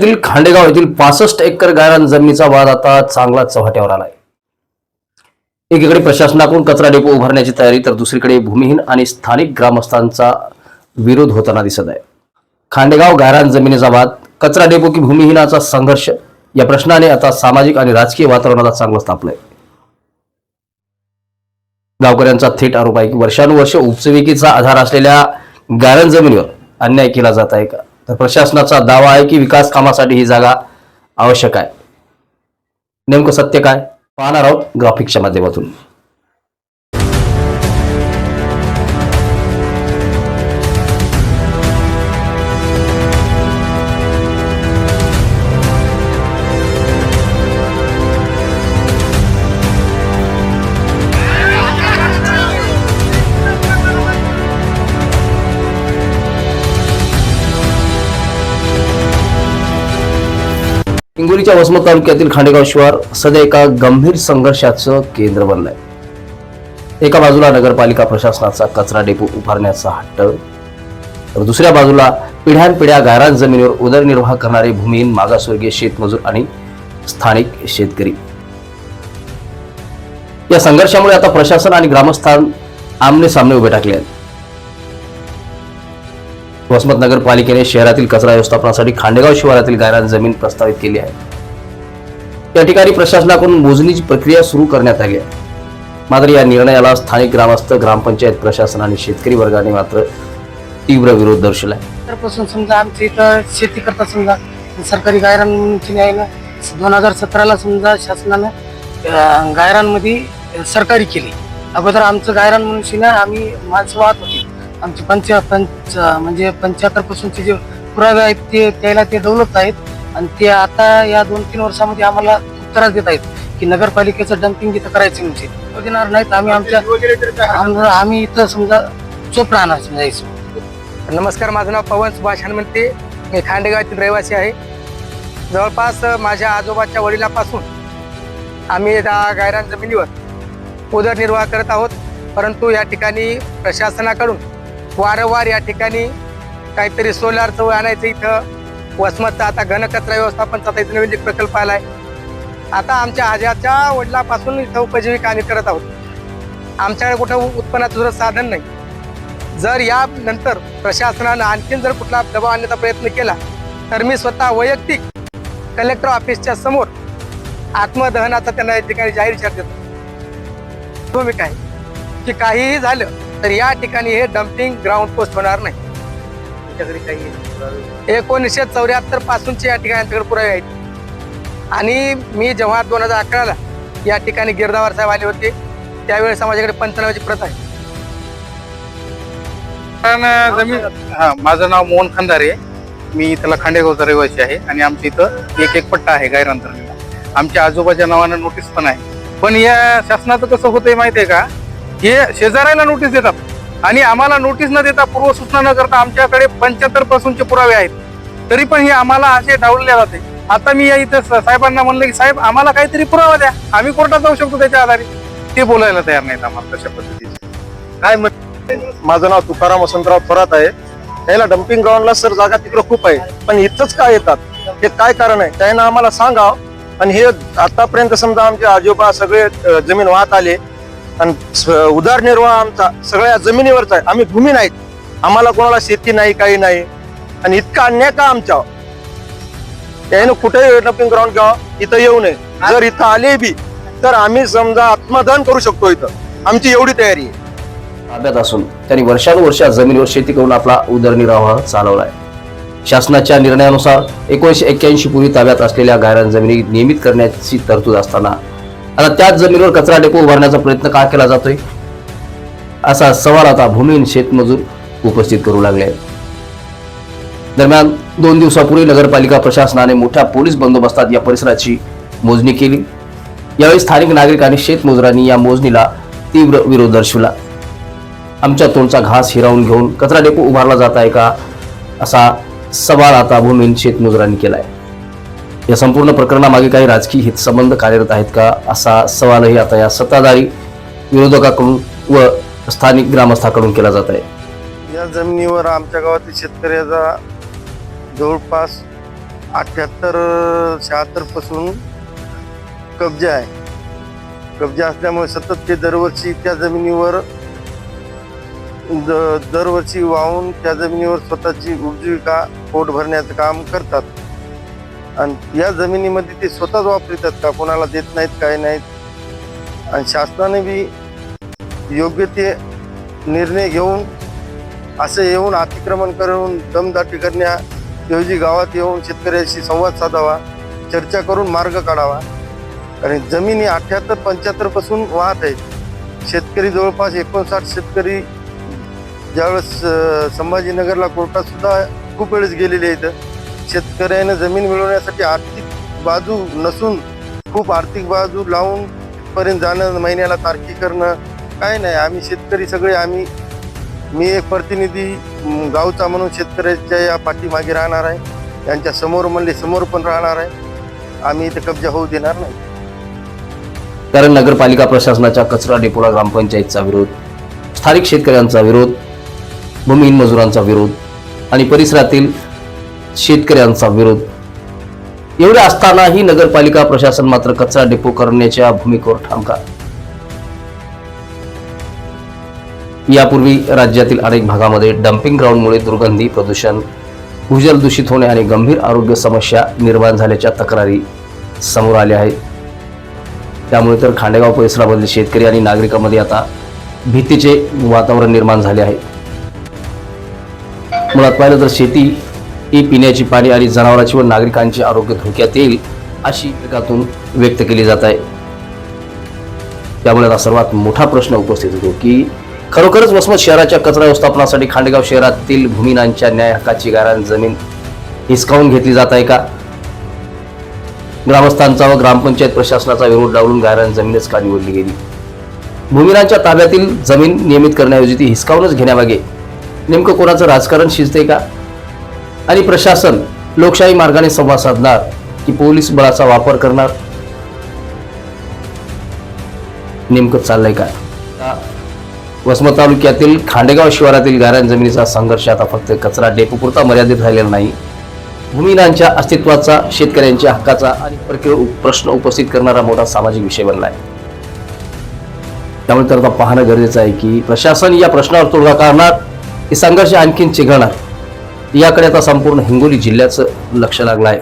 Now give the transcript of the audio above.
जिल्ह्यातील खांडेगाव येथील 65 एकर गायरान जमिनीचा वाद आता चांगला चव्हाट्यावर आलाय। एकीकडे प्रशासनाकडून कचरा डेपो उभारण्याची तयारी तर दुसरीकडे भूमिहीन आणि स्थानिक ग्रामस्थांचा विरोध होताना दिसत आहे। खांडेगाव गायरान जमिनीचा वाद, कचरा डेपो की भूमिहीनाचा संघर्ष या प्रश्नाने आता सामाजिक आणि राजकीय वातावरणाला चांगलं तापलंय। गावकऱ्यांचा थेट आरोप आहे की वर्षानुवर्ष उपजीविकेचा आधार असलेल्या गायरान जमिनीवर अन्याय केला जात आहे का, तर प्रशासनाचा दावा आहे की विकास कामासाठी ही जागा आवश्यक आहे। नेमकं सत्य काय पाहणार आहोत ग्राफिक्सच्या माध्यमातून। हिंगोलीच्या वसमत तालुक्यातील खांडेगाव शिवार सध्या एका गंभीर संघर्षाचं केंद्र बनलंय। एका बाजूला नगरपालिका प्रशासनाचा कचरा डेपो उभारण्याचा हट्ट, तर दुसऱ्या बाजूला पिढ्यानपिढ्या गायरान जमिनीवर उदरनिर्वाह करणारे भूमिहीन, मागासवर्गीय, शेतमजूर आणि स्थानिक शेतकरी। या संघर्षामुळे आता प्रशासन आणि ग्रामस्थान आमने सामने उभे टाकले आहेत। वसमत नगरपालिकेने शहरातील कचरा व्यवस्थापनासाठी खांडेगाव शिवारातील गायरान जमीन प्रस्तावित केली आहे। या ठिकाणी प्रशासनाकडून मोजणीची प्रक्रिया सुरू करण्यात आली आहे। मात्र या निर्णयाला स्थानिक ग्रामस्थ, ग्रामपंचायत प्रशासन आणि शेतकरी वर्गाने मात्र तीव्र विरोध दर्शवलाय। त्यापासून समजा आमच्या इथं शेती करता समजा सरकारी गायरान म्हणून आहे ना, 2017ला समजा शासनानं गायरानमध्ये सरकारी केली। अगोदर आमचं गायरान म्हणून आम्ही माणसं वाहत होती। आमचे म्हणजे 75% जे पुरावे आहेत ते त्याला ते दौलत आहेत आणि ते आता या 2-3 वर्षामध्ये आम्हाला खूप त्रास देत आहेत की नगरपालिकेचं डम्पिंग इथं करायचं म्हणजे देणार नाहीत। आम्ही इथं समजा चोप राहणार समजायचं। नमस्कार, माझं नाव पवन सुभाष हनुमंते, मी खांडेगावातील रहिवासी आहे। जवळपास माझ्या आजोबाच्या वडिलापासून आम्ही या गायरान जमिनीवर उदरनिर्वाह करत आहोत। परंतु या ठिकाणी प्रशासनाकडून वारंवार या ठिकाणी काहीतरी सोलारचं आणायचं, इथं वसमतचा आता घनकचरा व्यवस्थापनचा इथं नवीन एक प्रकल्प आलाय। आता आमच्या आज्याच्या वडिलापासून इथं उपजीविका आम्ही करत आहोत। आमच्याकडे कुठं उत्पन्नाचं दुसरं साधन नाही। जर या नंतर प्रशासनानं आणखीन जर कुठला दबाव आणण्याचा प्रयत्न केला तर मी स्वतः वैयक्तिक कलेक्टर ऑफिसच्या समोर आत्मदहनाचा त्यांना या ठिकाणी जाहीर इशारा देतो। भूमिका आहे की काहीही झालं तर या ठिकाणी हे डम्पिंग ग्राउंड पोस्ट होणार नाही। 1974 पासूनचे या ठिकाणी आमच्याकडे पुरावे आहेत आणि मी जेव्हा 2011ला या ठिकाणी गिरदावर साहेब आले होते त्यावेळेस माझ्याकडे 95ची प्रत आहे। माझं नाव मोहन खंदारे, मी त्याला खांडेगावचा रहिवासी आहे आणि आमच्या इथं एक पट्टा आहे गायरान जमिनीला। आमच्या आजोबाच्या नावानं नोटीस पण आहे। पण या शासनाचं कसं होतंय माहितीये का, हे शेजाऱ्याला नोटीस देतात आणि आम्हाला नोटीस न देता, पूर्वसूचना न करता आमच्याकडे 75% पुरावे आहेत, तरी पण हे आम्हाला असे डावलले जाते। आता मी या इथं साहेबांना म्हणलं की साहेब आम्हाला काहीतरी पुरावा द्या, आम्ही कोर्टात जाऊ शकतो त्याच्या आधारे। ते बोलायला तयार नाहीत आम्हाला तशा पद्धतीचे। काय माझं नाव तुकाराम वसंतराव थोरात आहे। त्याला डम्पिंग ग्राउंडला सर जागा तिकडे खूप आहे, पण इथंच काय येतात, हे काय कारण आहे त्यानं आम्हाला सांगावं। आणि हे आतापर्यंत समजा आमचे आजोबा सगळे जमीन वाहत आले आणि उदरनिर्वाह आमचा सगळ्या जमिनीवरचा आहे। आम्ही भूमी नाहीत, आम्हाला कोणाला शेती नाही, काही नाही, आणि इतका अन्याय का आमच्या त्यानं कुठे डम्पिंग ग्राउंड घ्यावं, इथं येऊ नये। जर इथं आले बी तर आम्ही समजा आत्मदहन करू शकतो, इथं आमची एवढी तयारी आहे। ताब्यात असून त्यांनी वर्षानुवर्ष जमिनीवर शेती करून आपला उदरनिर्वाह चालवलाय। शासनाच्या निर्णयानुसार 1981 पूर्वी ताब्यात असलेल्या गायरान जमिनी नियमित करण्याची तरतूद असताना आता त्याच जमिनीवर कचरा डेपो उभारण्याचा प्रयत्न का केला जातोय, असा सवाल आता भूमिहीन, शेतमजूर उपस्थित करू लागले आहेत। दरम्यान 2 दिवसापूर्वी नगरपालिका प्रशासनाने मोठ्या पोलीस बंदोबस्तात या परिसराची मोजणी केली। यावेळी स्थानिक नागरिक आणि शेतमजुरांनी या मोजणीला तीव्र विरोध दर्शवला। आमच्या तोंडचा घास हिरावून घेऊन कचरा डेपो उभारला जात आहे का, असा सवाल आता भूमिहीन, शेतमजुरांनी केलाय। या संपूर्ण प्रकरणामागे काही राजकीय हितसंबंध कार्यरत आहेत का, असा सवालही आता या सत्ताधारी विरोधकाकडून व स्थानिक ग्रामस्थाकडून केला जात आहे। या जमिनीवर आमच्या गावातील शेतकऱ्याचा जवळपास 78-76 पासून कब्जा आहे. कब्जा असल्यामुळे सतत ते दरवर्षी त्या जमिनीवर दरवर्षी वाहून त्या जमिनीवर स्वतःची उपजीविका पोट भरण्याचं काम करतात. आणि या जमिनीमध्ये ते स्वतःच वापरतात का, कोणाला देत नाहीत, काय नाहीत. आणि शासनाने बी योग्य ते निर्णय घेऊन असं येऊन अतिक्रमण करून दमदाटी करण्याऐवजी गावात येऊन शेतकऱ्याशी संवाद साधावा, चर्चा करून मार्ग काढावा. आणि जमिनी 78-75 पासून वाहत आहेत. शेतकरी जवळपास 59 शेतकरी ज्यावेळेस संभाजीनगरला कोर्टात सुद्धा खूप वेळेस गेलेले आहेत. शेतकऱ्यानं जमीन मिळवण्यासाठी आर्थिक बाजू नसून खूप आर्थिक बाजू लावून पर्यंत जाणं, महिन्याला तारखी करणं काय नाही. आम्ही शेतकरी सगळे मी एक प्रतिनिधी गावचा म्हणून शेतकऱ्याच्या या पाठीमागे राहणार आहे. त्यांच्या समोर म्हणले समोर पण राहणार आहे. आम्ही इथे कब्जा होऊ देणार नाही. कारण नगरपालिका प्रशासनाच्या कचरा डेपोला ग्रामपंचायतचा विरोध, स्थानिक शेतकऱ्यांचा विरोध, भूमिहीन मजुरांचा विरोध आणि परिसरातील शेतकऱ्यांचा विरोध एवढे असतानाही नगरपालिका प्रशासन मात्र कचरा डेपो करण्याच्या भूमिकेवर ठाम का? यापूर्वी राज्यातील अनेक भागामध्ये डम्पिंग ग्राउंडमुळे दुर्गंधी, प्रदूषण, भूजल दूषित होणे आणि गंभीर आरोग्य समस्या निर्माण झाल्याच्या तक्रारी समोर आल्या आहेत. त्यामुळे तर खांडेगाव परिसरामधील शेतकरी आणि नागरिकांमध्ये आता भीतीचे वातावरण निर्माण झाले आहे. मुळात पाहिलं तर शेती ही पिण्याची पाणी आणि जनावरांची व नागरिकांचे आरोग्य धोक्यात येईल अशी नागरिकातून व्यक्त केली जात आहे. त्यामुळे आता सर्वात मोठा प्रश्न उपस्थित होतो की खरोखरच वसमत शहराच्या कचरा व्यवस्थापनासाठी खांडेगाव शहरातील भूमिहीनांच्या न्याय हक्काची गायरान जमीन हिसकावून घेतली जात आहे का? ग्रामस्थांचा व ग्रामपंचायत प्रशासनाचा विरोध डावलून गायरान जमीनच का निवडली गेली? भूमिहीनांच्या ताब्यातील जमीन नियमित करण्याऐवजी ती हिसकावूनच घेण्यामागे नेमकं कोणाचं राजकारण शिजते का? आणि प्रशासन लोकशाही मार्गाने संवाद साधणार की पोलीस बळाचा वापर करणार? नेमकं चाललंय काय? वसमत तालुक्यातील खांडेगाव शिवारातील गायरान जमिनीचा संघर्ष आता फक्त कचरा डेपोपुरता मर्यादित राहिलेला नाही. भूमिहीनांच्या अस्तित्वाचा, शेतकऱ्यांच्या हक्काचा आणि प्रश्न उपस्थित करणारा मोठा सामाजिक विषय बनला आहे. त्यामुळे तर आता पाहणं गरजेचं आहे की प्रशासन या प्रश्नावर तोडगा काढणार की संघर्ष आणखीन चिघळणार, याकडे आता संपूर्ण हिंगोली जिल्ह्याचं लक्ष लागलं आहे.